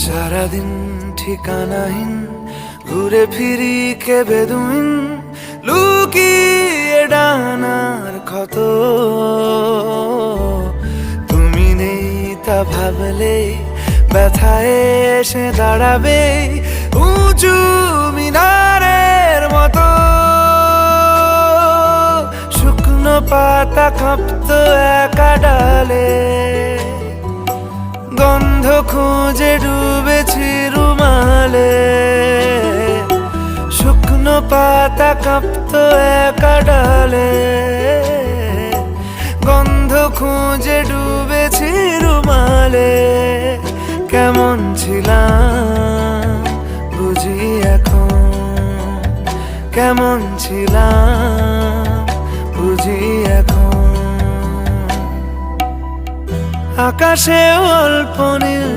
সারাদিন ঠিকানাহীন ঘুরে ফিরি কে বেদুইন লুকিয়ে ডানার ক্ষত। তুমি নেই তা ভাবলে ব্যথায় এসে দাঁড়াবে উঁচু মিনারের মতো। শুকনো পাতা কাঁপতো একা ডালে, গন্ধ খুঁজে ডুবেছি রুমালে। শুকনো পাতা কাঁপতো একা ডালে, গন্ধ খুঁজে ডুবেছি রুমালে। কেমন ছিলাম বুঝি এখন, কেমন ছিলাম বুঝি এখন। আকাশে অল্প নীল